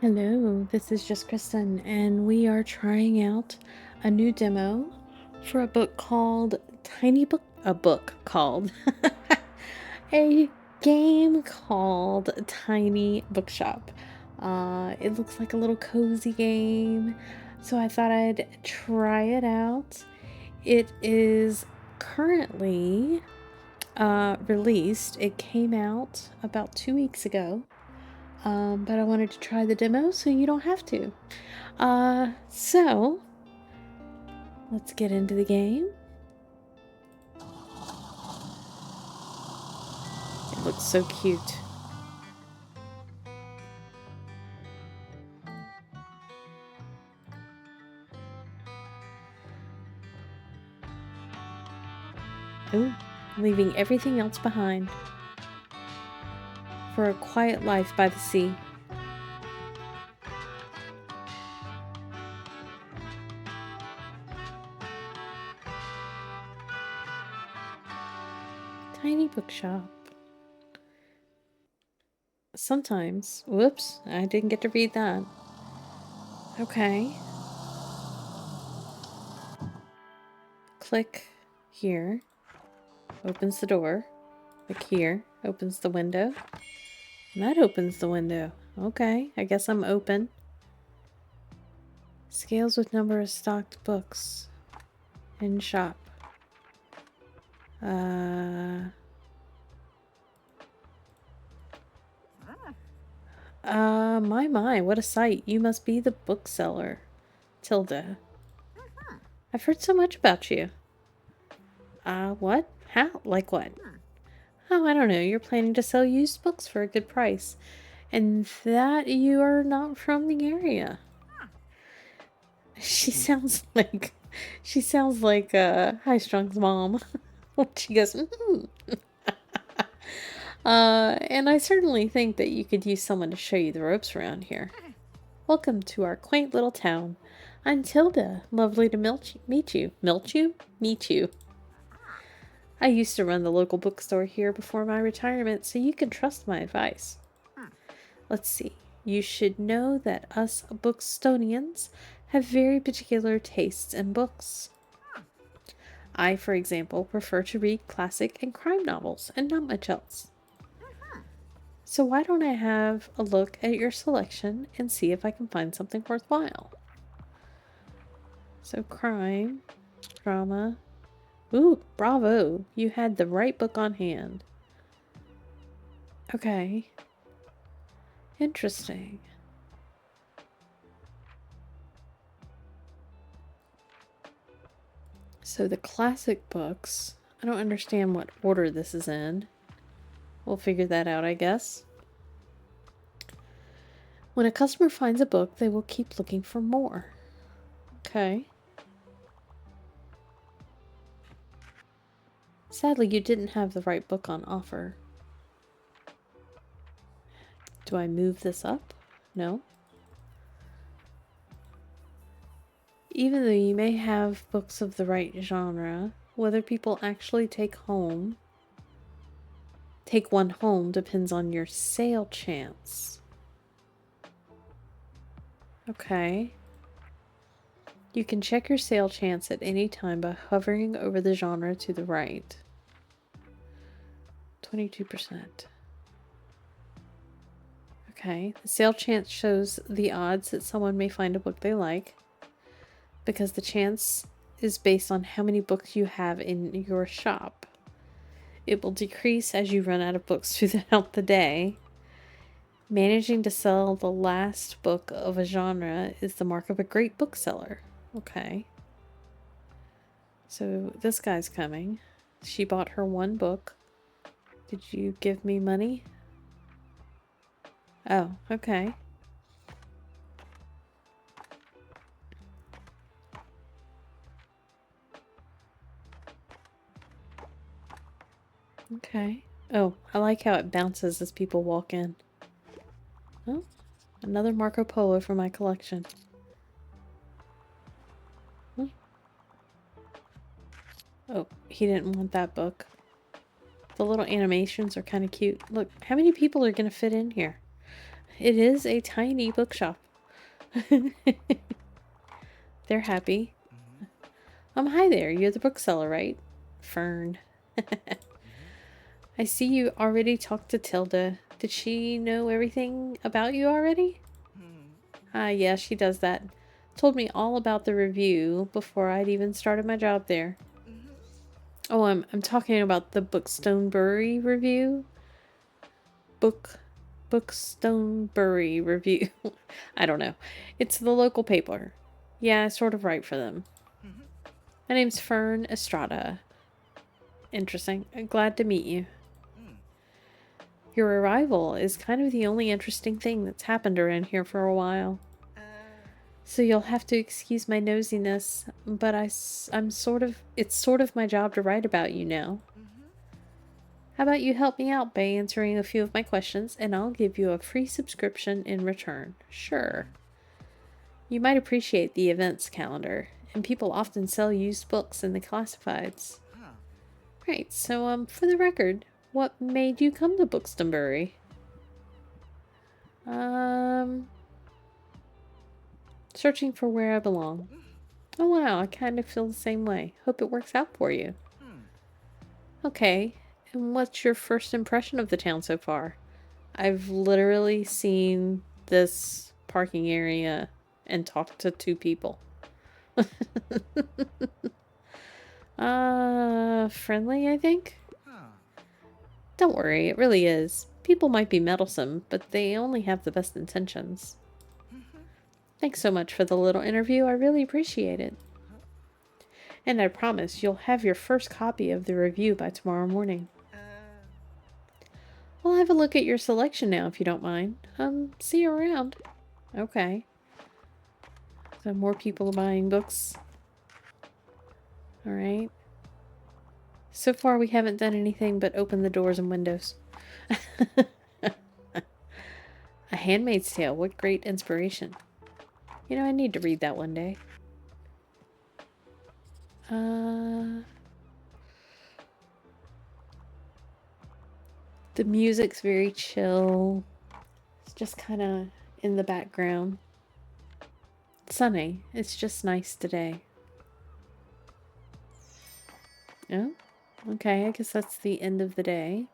Hello, this is just Kristen, and we are trying out a new demo for a book called a book called, a game called Tiny Bookshop. It looks like a little cozy game, so I thought I'd try it out. It is currently released. It came out about 2 weeks ago. But I wanted to try the demo so you don't have to. So let's get into the game. It looks so cute. Ooh, leaving everything else behind for a quiet life by the sea. Tiny bookshop. Sometimes, whoops, I didn't get to read that. Okay. Click here. Opens the door. Click here. Opens the window. And that opens the window. Okay, I guess I'm open. Scales with number of stocked books in shop. My, what a sight. You must be the bookseller. Tilda. I've heard so much about you. What? How? Like what? Oh, I don't know. You're planning to sell used books for a good price. And that you are not from the area. She sounds like... She sounds like, High Strung's mom. She goes, and I certainly think that you could use someone to show you the ropes around here. Welcome to our quaint little town. I'm Tilda. Lovely to meet you. Meet you. I used to run the local bookstore here before my retirement, so you can trust my advice. Let's see. You should know that us Bookstonians have very particular tastes in books. I, for example, prefer to read classic and crime novels and not much else. So why don't I have a look at your selection and see if I can find something worthwhile? So crime, drama. Ooh, bravo. You had the right book on hand. Okay. Interesting. So the classic books, I don't understand what order this is in. We'll figure that out, I guess. When a customer finds a book, they will keep looking for more. Okay. Sadly, you didn't have the right book on offer. Do I move this up? No. Even though you may have books of the right genre, whether people actually take one home depends on your sale chance. Okay. You can check your sale chance at any time by hovering over the genre to the right. 22%. Okay. The sale chance shows the odds that someone may find a book they like, because the chance is based on how many books you have in your shop. It will decrease as you run out of books throughout the day. Managing to sell the last book of a genre is the mark of a great bookseller. Okay. So this guy's coming. She bought her one book. Did you give me money? Oh, okay. Okay. Oh, I like how it bounces as people walk in. Oh, another Marco Polo for my collection. Oh, he didn't want that book. The little animations are kind of cute. Look, how many people are going to fit in here? It is a tiny bookshop. They're happy. Hi there. You're the bookseller, right? Fern. I see you already talked to Tilda. Did she know everything about you already? Yeah, she does that. Told me all about the review before I'd even started my job there. Oh, I'm talking about the Bookstonbury review. Bookstonbury review. I don't know. It's the local paper. Yeah, I sort of write for them. My name's Fern Estrada. Interesting. I'm glad to meet you. Your arrival is kind of the only interesting thing that's happened around here for a while. So you'll have to excuse my nosiness, but it's sort of my job to write about you now. How about you help me out by answering a few of my questions, and I'll give you a free subscription in return. Sure. You might appreciate the events calendar, and people often sell used books in the classifieds. Right, so for the record, what made you come to Bookstonbury? Searching for where I belong. Oh wow, I kind of feel the same way. Hope it works out for you. Okay, and what's your first impression of the town so far? I've literally seen this parking area and talked to 2 people. Friendly, I think? Don't worry, it really is. People might be meddlesome, but they only have the best intentions. Thanks so much for the little interview. I really appreciate it. And I promise you'll have your first copy of the review by tomorrow morning. I'll have a look at your selection now if you don't mind. See you around. Okay. So more people buying books. Alright. So far we haven't done anything but open the doors and windows. A Handmaid's Tale. What great inspiration. You know, I need to read that one day. The music's very chill. It's just kind of in the background. Sunny. It's just nice today. Oh, okay. I guess that's the end of the day.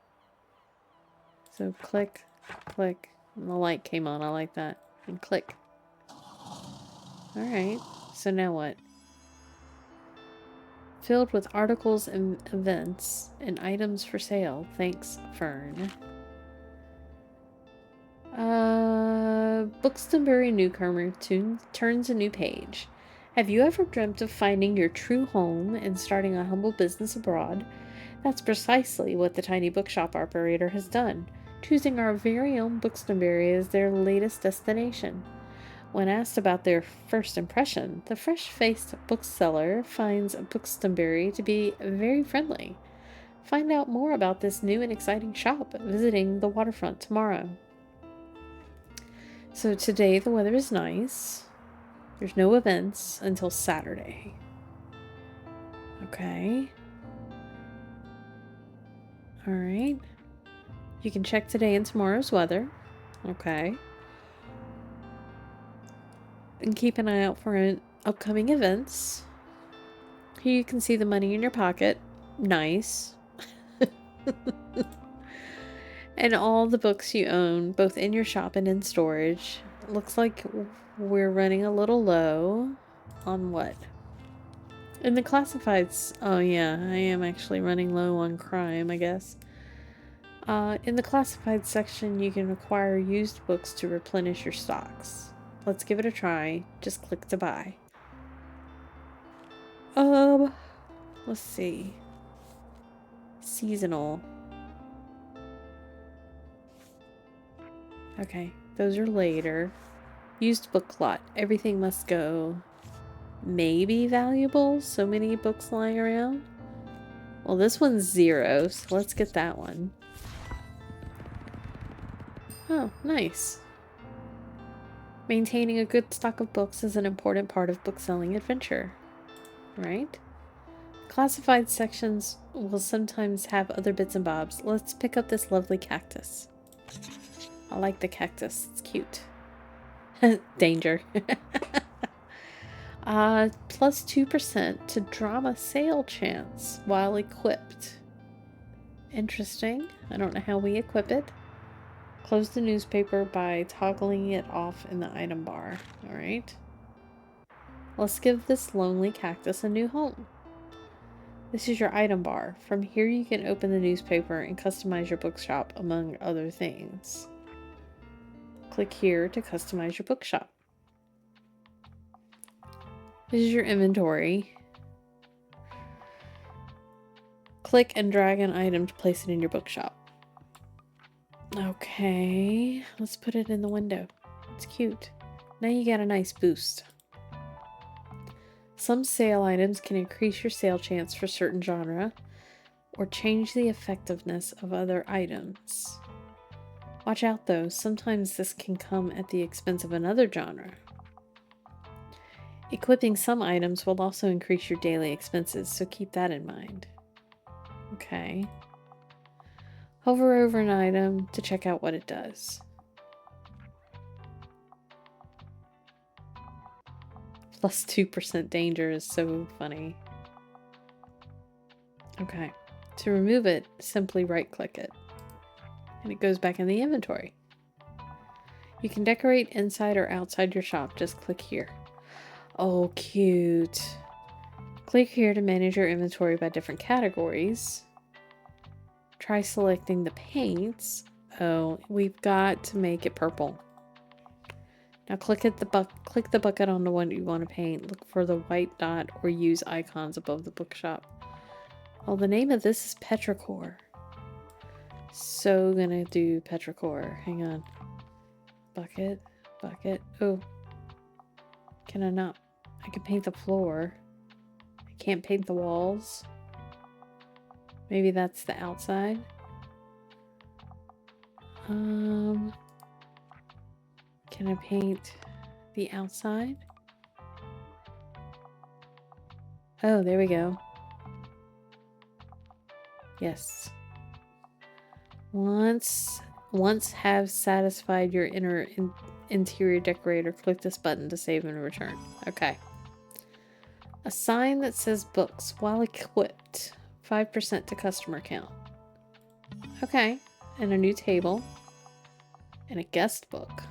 So click, click, and the light came on. I like that. And click. Alright. So now what? Filled with articles and events and items for sale. Thanks, Fern. Bookstonbury newcomer turns a new page. Have you ever dreamt of finding your true home and starting a humble business abroad? That's precisely what the Tiny Bookshop operator has done, choosing our very own Bookstonbury as their latest destination. When asked about their first impression, the fresh-faced bookseller finds Bookstonbury to be very friendly. Find out more about this new and exciting shop visiting the waterfront tomorrow. So today the weather is nice. There's no events until Saturday. Okay. Alright. You can check today and tomorrow's weather. Okay. And keep an eye out for upcoming events. Here you can see the money in your pocket. Nice. And all the books you own, both in your shop and in storage. Looks like we're running a little low. On what? In the classifieds. Oh yeah, I am actually running low on crime, I guess. In the classified section, you can acquire used books to replenish your stocks. Let's give it a try. Just click to buy. Let's see. Seasonal. Okay, those are later. Used book lot. Everything must go. Maybe valuable? So many books lying around? Well, this one's 0, so let's get that one. Oh, nice. Maintaining a good stock of books is an important part of bookselling adventure. Right? Classified sections will sometimes have other bits and bobs. Let's pick up this lovely cactus. I like the cactus. It's cute. Danger. Plus 2% to drama sale chance while equipped. Interesting. I don't know how we equip it. Close the newspaper by toggling it off in the item bar. Alright. Let's give this lonely cactus a new home. This is your item bar. From here you can open the newspaper and customize your bookshop, among other things. Click here to customize your bookshop. This is your inventory. Click and drag an item to place it in your bookshop. Okay, let's put it in the window. It's cute. Now you got a nice boost. Some sale items can increase your sale chance for certain genre or change the effectiveness of other items. Watch out though, sometimes this can come at the expense of another genre. Equipping some items will also increase your daily expenses, so keep that in mind. Okay. Hover over an item to check out what it does. Plus 2% danger is so funny. Okay. To remove it, simply right-click it. And it goes back in the inventory. You can decorate inside or outside your shop. Just click here. Oh, cute. Click here to manage your inventory by different categories. Try selecting the paints. Oh, we've got to make it purple. Now click the bucket on the one you want to paint. Look for the white dot or use icons above the bookshop. Oh, the name of this is Petrichor. So gonna do Petrichor. Hang on. Bucket. Oh. Can I not? I can paint the floor. I can't paint the walls. Maybe that's the outside. Can I paint the outside? Oh, there we go. Yes. Once have satisfied your interior decorator, click this button to save and return. Okay. A sign that says books while equipped. 5% to customer count. Okay. And a new table. And a guest book.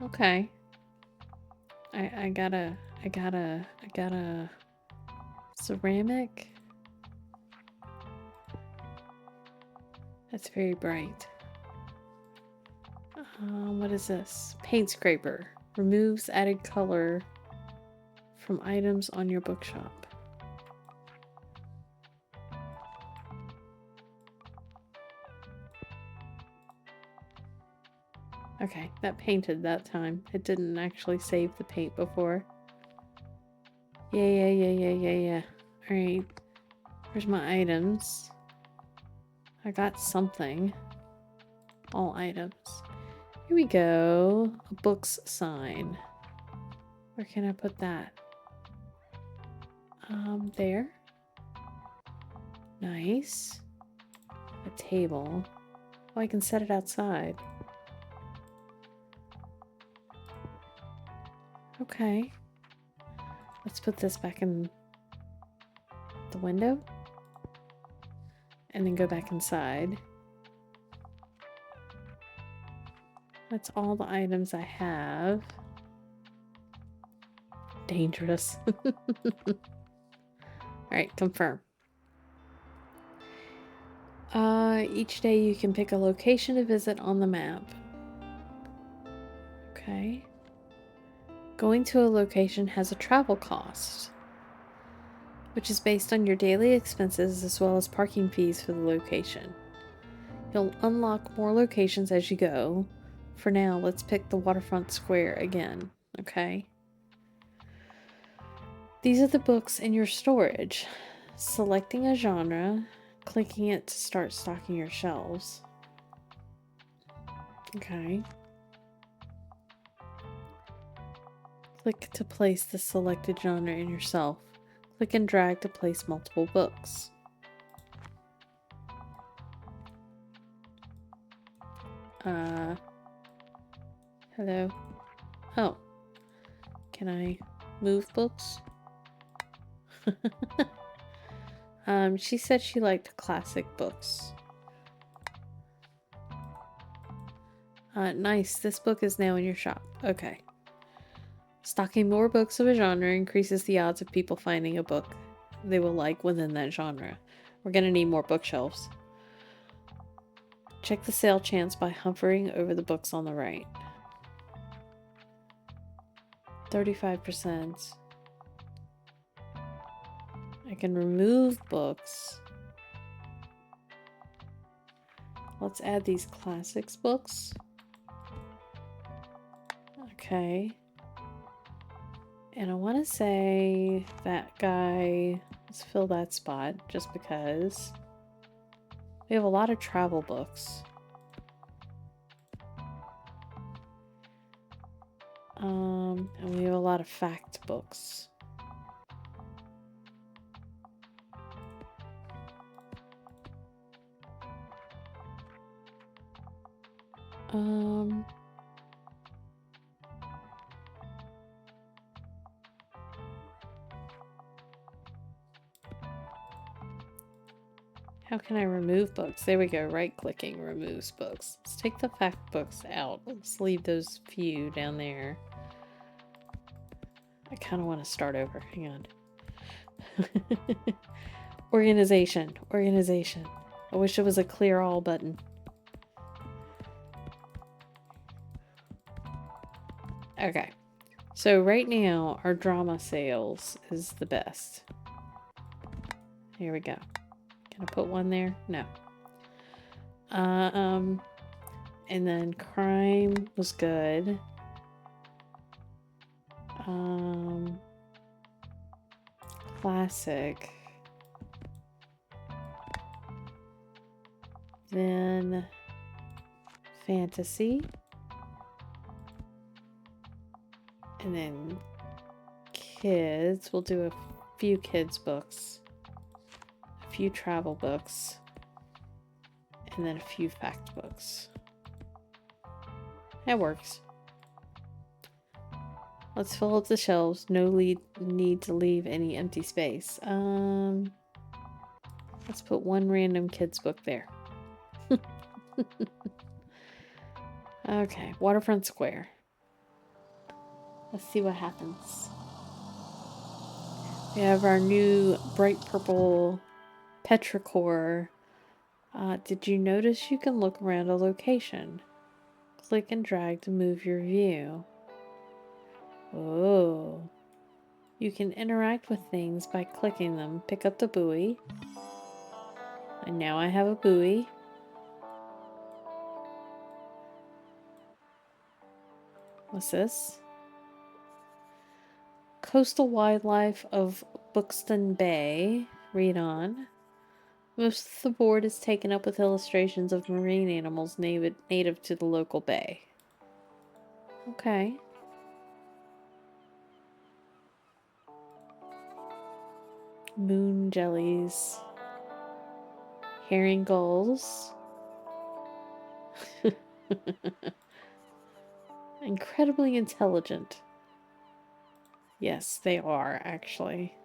Okay. I got a ceramic. That's very bright. What is this? Paint scraper. Removes added color from items on your bookshop. Okay, that painted that time. It didn't actually save the paint before. Yeah. Alright. Where's my items? I got something. All items. Here we go. A books sign. Where can I put that? There. Nice. A table. Oh, I can set it outside. Okay. Let's put this back in the window. And then go back inside. That's all the items I have. Dangerous. Alright, confirm. Each day you can pick a location to visit on the map. Okay. Going to a location has a travel cost, which is based on your daily expenses as well as parking fees for the location. You'll unlock more locations as you go. For now, let's pick the waterfront square again, okay? These are the books in your storage. Selecting a genre, clicking it to start stocking your shelves. Okay. Click to place the selected genre in your shelf. Click and drag to place multiple books. Hello. Oh. Can I move books? She said she liked classic books. Nice. This book is now in your shop. Okay. Stocking more books of a genre increases the odds of people finding a book they will like within that genre. We're gonna need more bookshelves. Check the sale chance by hovering over the books on the right. 35%. I can remove books. Let's add these classics books. Okay. And I want to say that guy, let's fill that spot just because we have a lot of travel books. And we have a lot of fact books. How can I remove books? There we go. Right-clicking removes books. Let's take the fact books out. Let's leave those few down there. I kind of want to start over. Hang on. Organization. Organization. I wish it was a clear all button. Okay. So right now, our drama sales is the best. Here we go. Can I put one there? No. And then crime was good. Classic. Then fantasy. And then kids. We'll do a few kids books. A few travel books. And then a few fact books. That works. Let's fill up the shelves. No need to leave any empty space. Let's put one random kids book there. Okay, Waterfront Square. Let's see what happens. We have our new bright purple petrichor. Did you notice you can look around a location? Click and drag to move your view. Oh. You can interact with things by clicking them. Pick up the buoy. And now I have a buoy. What's this? Coastal wildlife of Bookstonbury. Read on. Most of the board is taken up with illustrations of marine animals native to the local bay. Okay. Moon jellies. Herring gulls. Incredibly intelligent. Yes, they are, actually.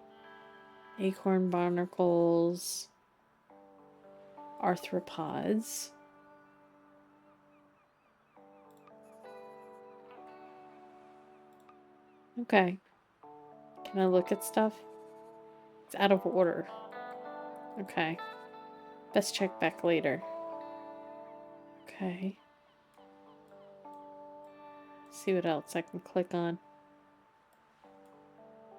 Acorn barnacles. Arthropods. Okay. Can I look at stuff? It's out of order. Okay. Best check back later. Okay. See what else I can click on.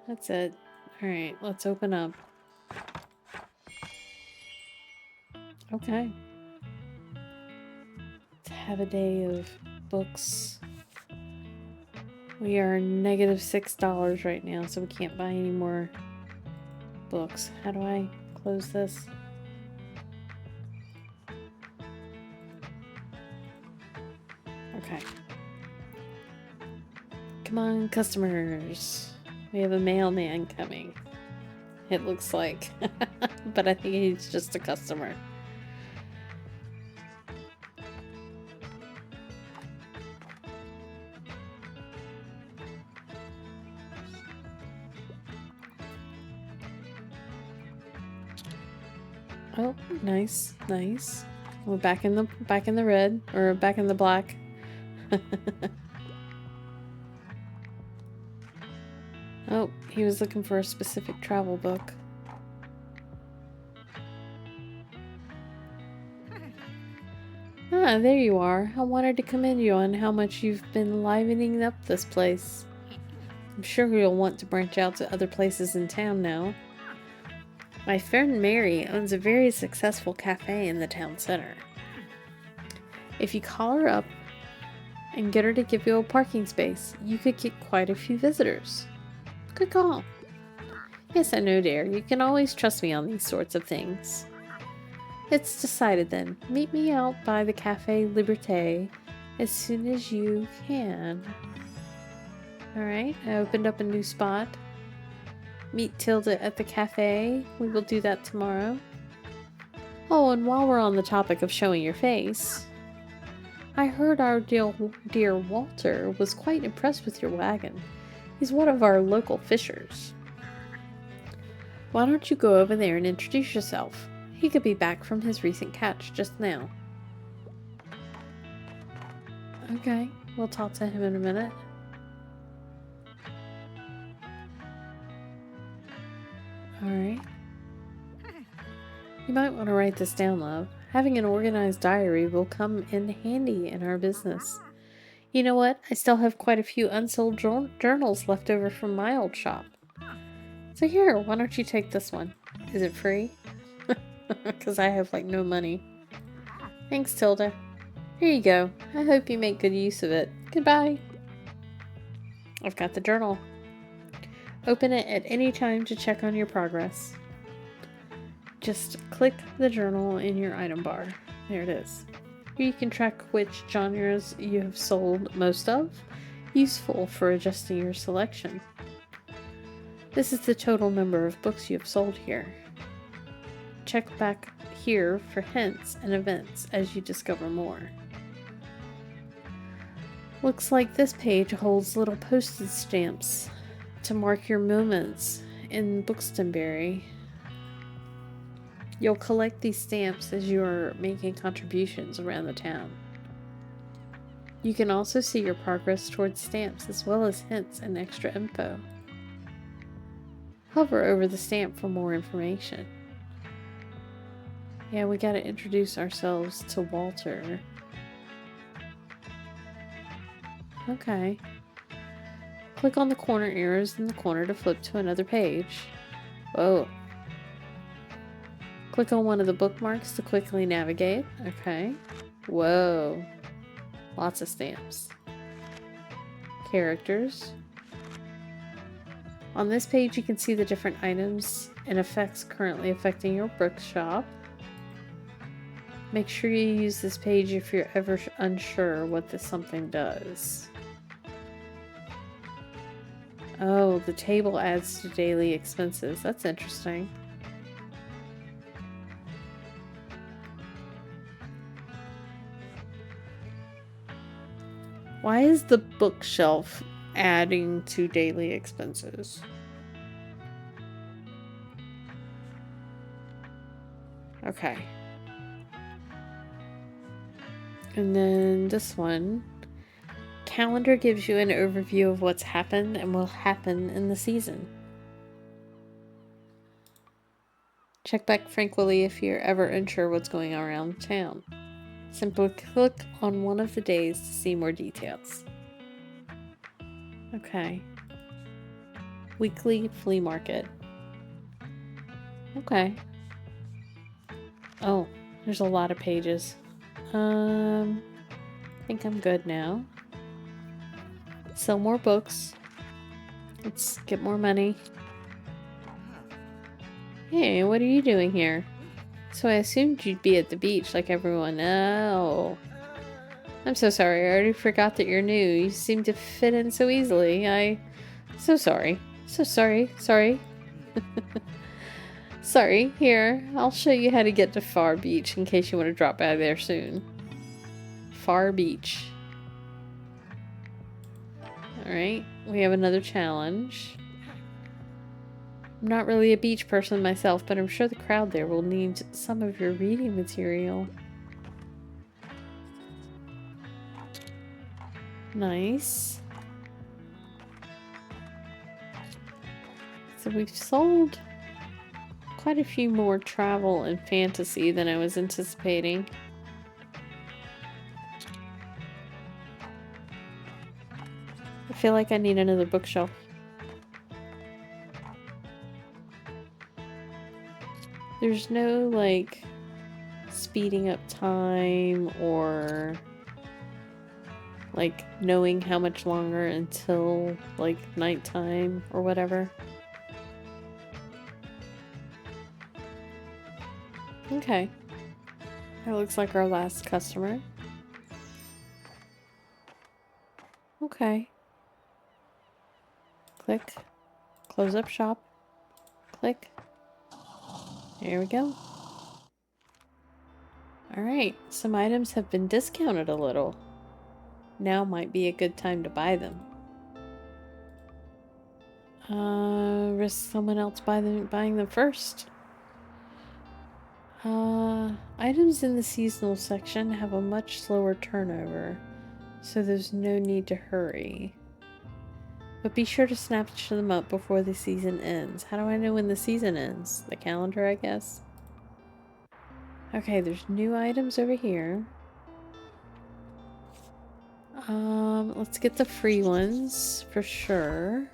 That's it. Alright, let's open up. Okay. Let's have a day of books. We are negative $6 right now, so we can't buy any more books. How do I close this? Okay. Come on, customers. We have a mailman coming. It looks like. But I think he's just a customer. Oh, nice, nice. We're back in the red, or back in the black. Oh, he was looking for a specific travel book. Ah, there you are. I wanted to commend you on how much you've been livening up this place. I'm sure you'll want to branch out to other places in town now. My friend Mary owns a very successful cafe in the town center. If you call her up and get her to give you a parking space, you could get quite a few visitors. Good call. Yes, I know, dear. You can always trust me on these sorts of things. It's decided then. Meet me out by the Cafe Liberté as soon as you can. Alright, I opened up a new spot. Meet Tilda at the cafe. We will do that tomorrow. Oh, and while we're on the topic of showing your face, I heard our dear Walter was quite impressed with your wagon. He's one of our local fishers. Why don't you go over there and introduce yourself? He could be back from his recent catch just now. Okay, we'll talk to him in a minute. Alright. You might want to write this down, love. Having an organized diary will come in handy in our business. You know what? I still have quite a few unsold journals left over from my old shop. So here, why don't you take this one? Is it free? Because I have like no money. Thanks, Tilda. Here you go. I hope you make good use of it. Goodbye. I've got the journal. Open it at any time to check on your progress. Just click the journal in your item bar. There it is. Here you can track which genres you have sold most of. Useful for adjusting your selection. This is the total number of books you have sold here. Check back here for hints and events as you discover more. Looks like this page holds little postage stamps to mark your moments in Bookstonbury. You'll collect these stamps as you are making contributions around the town. You can also see your progress towards stamps as well as hints and extra info. Hover over the stamp for more information. Yeah, we gotta introduce ourselves to Walter. Okay. Click on the corner arrows in the corner to flip to another page. Whoa. Click on one of the bookmarks to quickly navigate. Okay. Whoa. Lots of stamps. Characters. On this page you can see the different items and effects currently affecting your bookshop. Make sure you use this page if you're ever unsure what this something does. Oh, the table adds to daily expenses. That's interesting. Why is the bookshelf adding to daily expenses? Okay. And then this one. Calendar gives you an overview of what's happened and will happen in the season. Check back frequently if you're ever unsure what's going on around town. Simply click on one of the days to see more details. Okay. Weekly flea market. Okay. Oh, there's a lot of pages. I think I'm good now. Sell more books. Let's get more money. Hey, what are you doing here? So I assumed you'd be at the beach like everyone. Oh. I'm so sorry. I already forgot that you're new. You seem to fit in so easily. So sorry. So sorry. Sorry. Sorry. Here, I'll show you how to get to Far Beach in case you want to drop by there soon. Far Beach. Alright, we have another challenge. I'm not really a beach person myself, but I'm sure the crowd there will need some of your reading material. Nice. So we've sold quite a few more travel and fantasy than I was anticipating. I feel like I need another bookshelf. There's no, like, speeding up time or, like, knowing how much longer until, like, nighttime or whatever. Okay. That looks like our last customer. Okay. Click. Close up shop. Click. There we go. Alright, some items have been discounted a little. Now might be a good time to buy them. Risk someone else buying them first. Items in the seasonal section have a much slower turnover, so there's no need to hurry. But be sure to snatch them up before the season ends. How do I know when the season ends? The calendar, I guess? Okay, there's new items over here. Let's get the free ones for sure.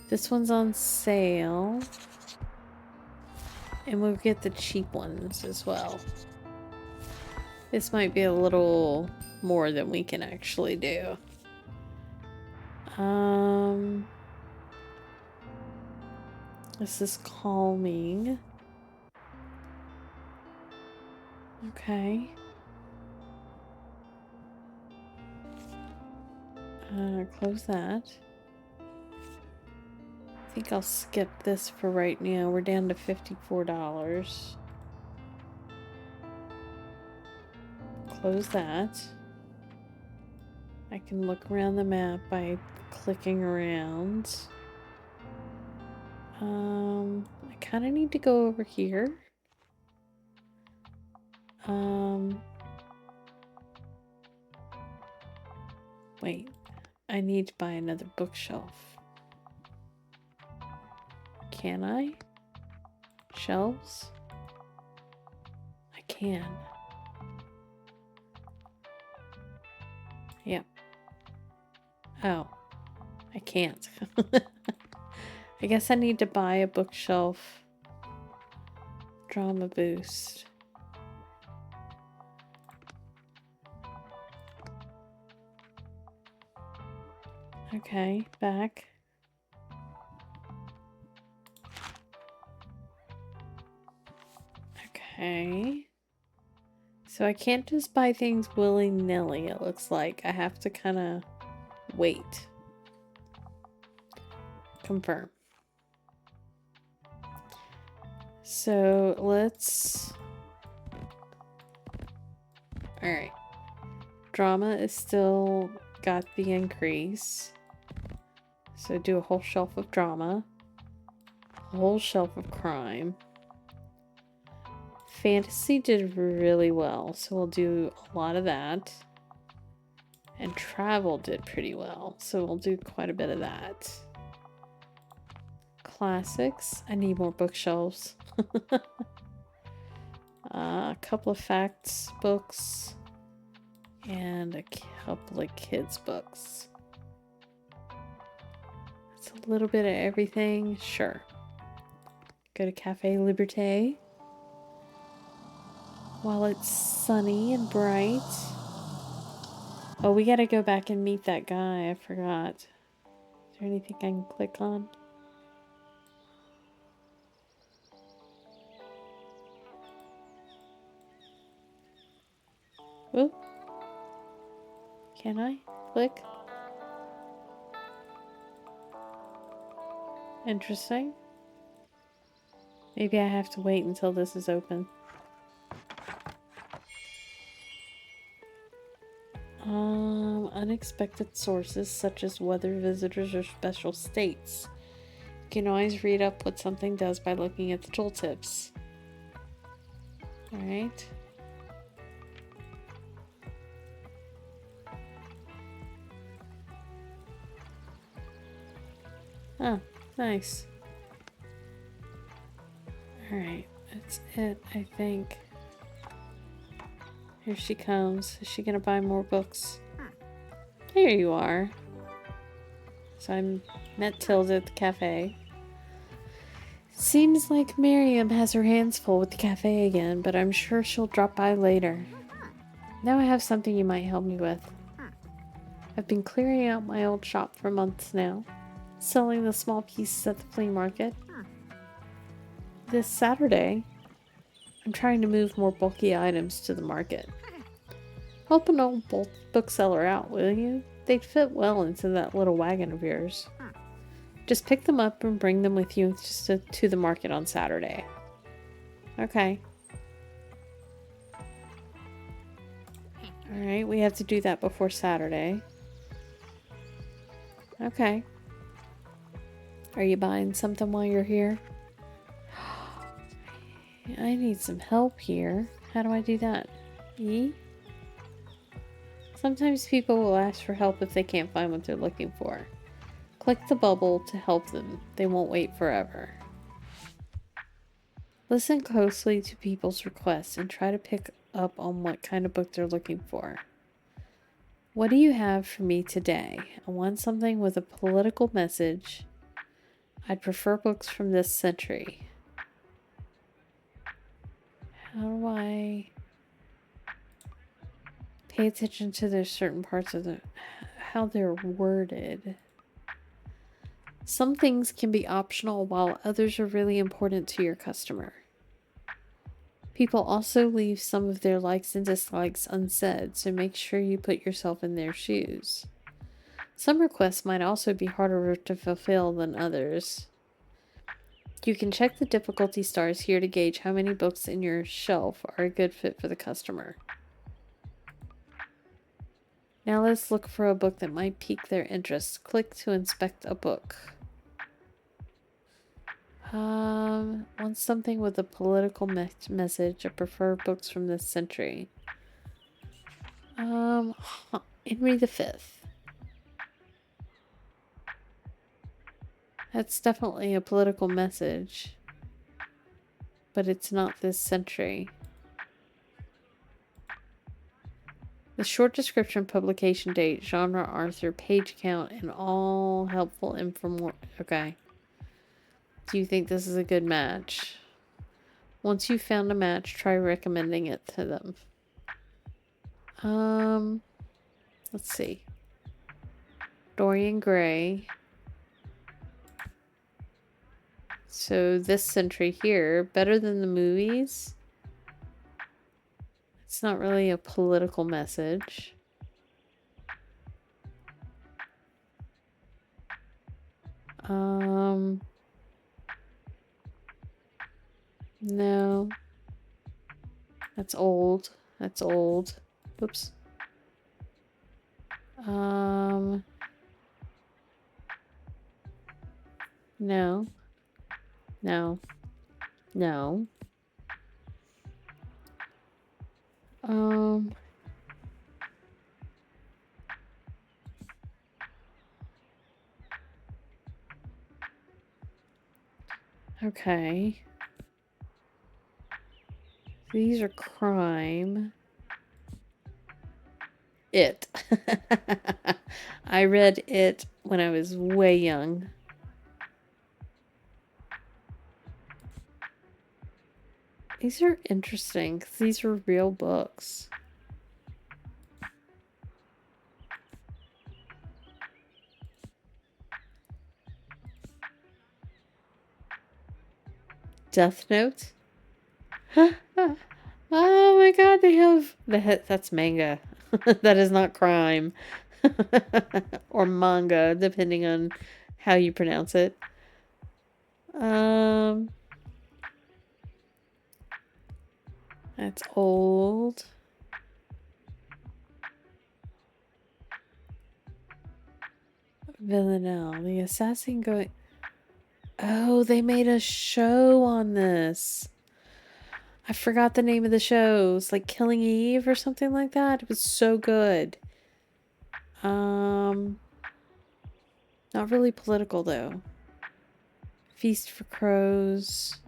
This one's on sale. And we'll get the cheap ones as well. This might be a little more than we can actually do. This is calming. Okay. Close that. I think I'll skip this for right now. We're down to $54. Close that. I can look around the map by clicking around. I kind of need to go over here. Wait. I need to buy another bookshelf. Can I? Shelves? I can. Yep. Oh. I can't. I guess I need to buy a bookshelf. Drama boost. Okay, back. Okay. So I can't just buy things willy-nilly, it looks like. I have to kind of wait. Confirm. So let's... Alright. Drama is still got the increase. So do a whole shelf of drama. A whole shelf of crime. Fantasy did really well, so we'll do a lot of that. And travel did pretty well, so we'll do quite a bit of that. Classics. I need more bookshelves. A couple of facts books. And a couple of kids books. It's a little bit of everything. Sure. Go to Cafe Liberté. While it's sunny and bright. Oh, we gotta go back and meet that guy. I forgot. Is there anything I can click on? Oh. Can I click? Interesting. Maybe I have to wait until this is open. Unexpected sources such as weather, visitors, or special states can always read up what something does by looking at the tooltips. Alright. Oh, nice. Alright, that's it, I think. Here she comes. Is she gonna buy more books? Here you are. So I met Tilda at the cafe. Seems like Miriam has her hands full with the cafe again, but I'm sure she'll drop by later. Now I have something you might help me with. I've been clearing out my old shop for months now, selling the small pieces at the flea market. This Saturday, I'm trying to move more bulky items to the market. Help an old bookseller out, will you? They'd fit well into that little wagon of yours. Just pick them up and bring them with you to the market on Saturday. Okay. Alright, we have to do that before Saturday. Okay. Are you buying something while you're here? I need some help here. How do I do that? E? Sometimes people will ask for help if they can't find what they're looking for. Click the bubble to help them. They won't wait forever. Listen closely to people's requests and try to pick up on what kind of book they're looking for. What do you have for me today? I want something with a political message. I'd prefer books from this century. How do I pay attention to the certain parts of how they're worded? Some things can be optional while others are really important to your customer. People also leave some of their likes and dislikes unsaid, so make sure you put yourself in their shoes. Some requests might also be harder to fulfill than others. You can check the difficulty stars here to gauge how many books in your shelf are a good fit for the customer. Now let's look for a book that might pique their interest. Click to inspect a book. Want something with a political message. I prefer books from this century. Henry V. That's definitely a political message, but it's not this century. The short description, publication date, genre, author, page count, and all helpful info. Okay. Do you think this is a good match? Once you've found a match, try recommending it to them. Let's see. Dorian Gray. So this century here, better than the movies. It's not really a political message. No. That's old. That's old. Oops. No. No. No. Okay. These are crime. It. I read it when I was way young. These are interesting because these are real books. Death Note? Oh my god, they have that's manga. That is not crime. Or manga, depending on how you pronounce it. That's old. Villanelle, the assassin going. Oh, they made a show on this. I forgot the name of the show. It's like Killing Eve or something like that. It was so good. Not really political though. Feast for Crows.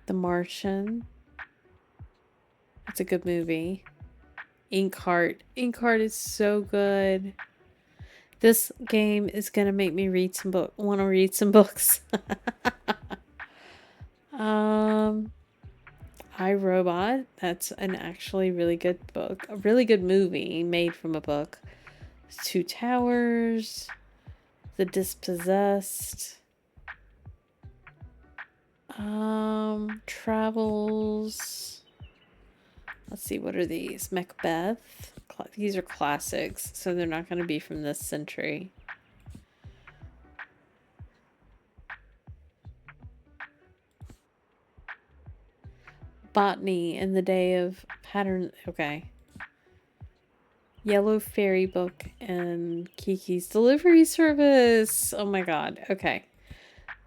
The Martian. That's a good movie. Inkheart. Inkheart is so good. This game is gonna make me read some book. Want to read some books? I, Robot. That's an actually really good book. A really good movie made from a book. Two Towers. The Dispossessed. Travels. Let's see, what are these? Macbeth. These are classics, so they're not going to be from this century. Botany in the Day of Pattern. Okay. Yellow Fairy Book and Kiki's Delivery Service. Oh my god. Okay.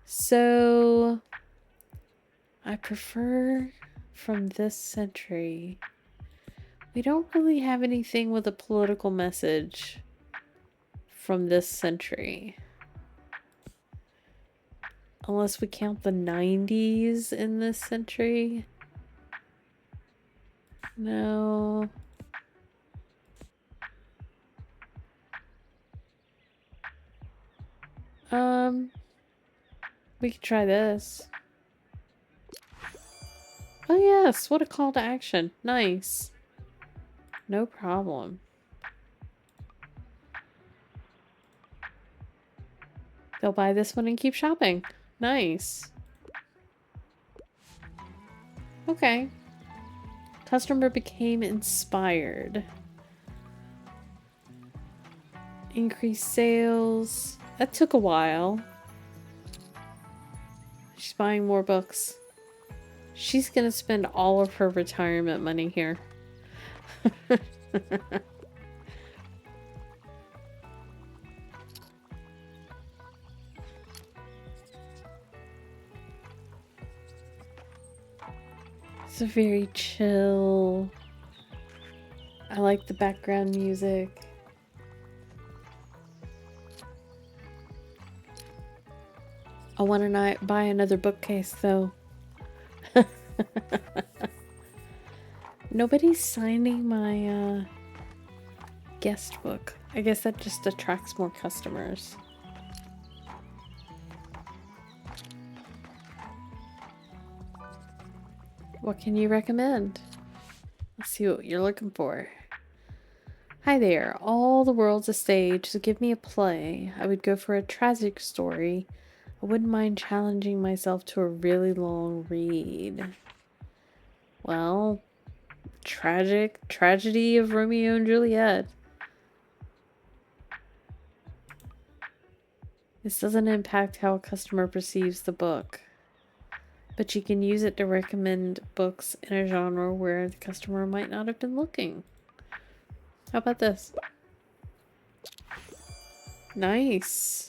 So I prefer from this century. We don't really have anything with a political message from this century. Unless we count the 90s in this century. No. We could try this. Oh yes, what a call to action. Nice. No problem. They'll buy this one and keep shopping. Nice. Okay. Customer became inspired. Increased sales. That took a while. She's buying more books. She's gonna spend all of her retirement money here. It's a very chill. I like the background music. I want to buy another bookcase though. Nobody's signing my guest book. I guess that just attracts more customers. What can you recommend? Let's see what you're looking for. Hi there. All the world's a stage, so give me a play. I would go for a tragic story. I wouldn't mind challenging myself to a really long read. Well, tragedy of Romeo and Juliet. This doesn't impact how a customer perceives the book, but you can use it to recommend books in a genre where the customer might not have been looking. How about this? Nice.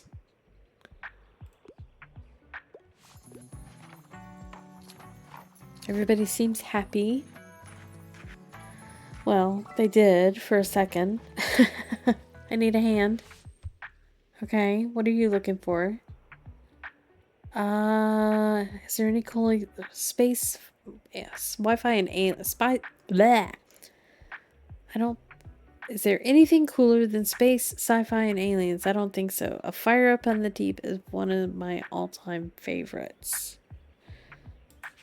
Everybody seems happy. Well, they did for a second. I need a hand. Okay, what are you looking for? Is there any cool space? Yes, Wi-Fi and blah. Is there anything cooler than space, sci-fi, and aliens? I don't think so. A Fire Up on the Deep is one of my all-time favorites.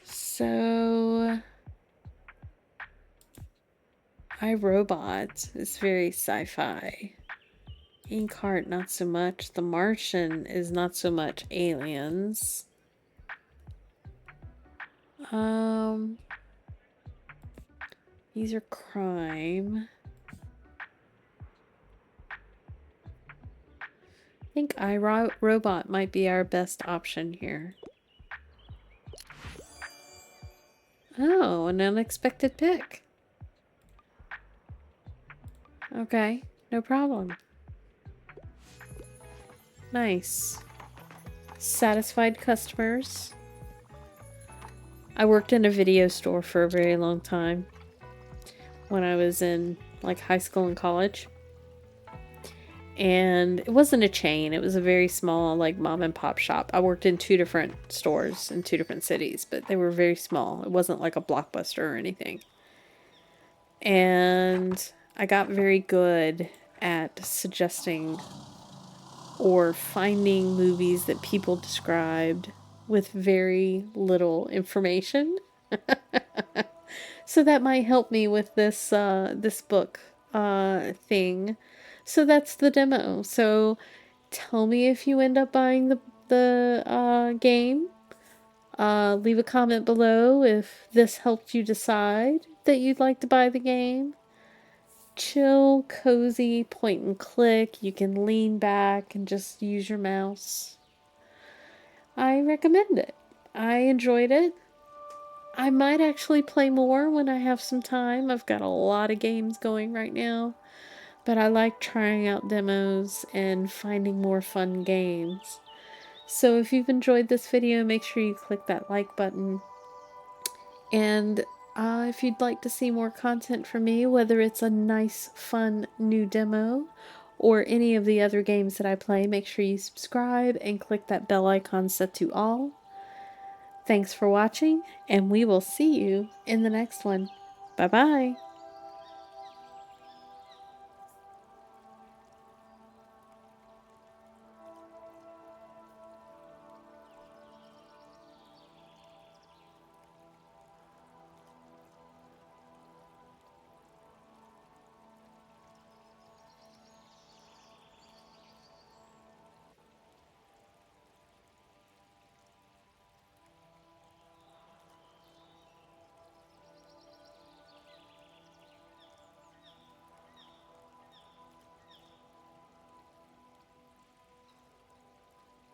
So, I, Robot is very sci-fi. Inkheart, not so much. The Martian is not so much aliens. These are crime. I think Robot might be our best option here. Oh, an unexpected pick. Okay, no problem. Nice. Satisfied customers. I worked in a video store for a very long time when I was in like high school and college. And it wasn't a chain. It was a very small like mom and pop shop. I worked in 2 different stores in 2 different cities, but they were very small. It wasn't like a Blockbuster or anything. And I got very good at suggesting or finding movies that people described with very little information. So that might help me with this book thing. So that's the demo. So tell me if you end up buying the game. Leave a comment below if this helped you decide that you'd like to buy the game. Chill, cozy, point and click. You can lean back and just use your mouse. I recommend it. I enjoyed it. I might actually play more when I have some time. I've got a lot of games going right now, but I like trying out demos and finding more fun games. So if you've enjoyed this video, make sure you click that like button. And if you'd like to see more content from me, whether it's a nice, fun new demo or any of the other games that I play, make sure you subscribe and click that bell icon set to all. Thanks for watching, and we will see you in the next one. Bye-bye.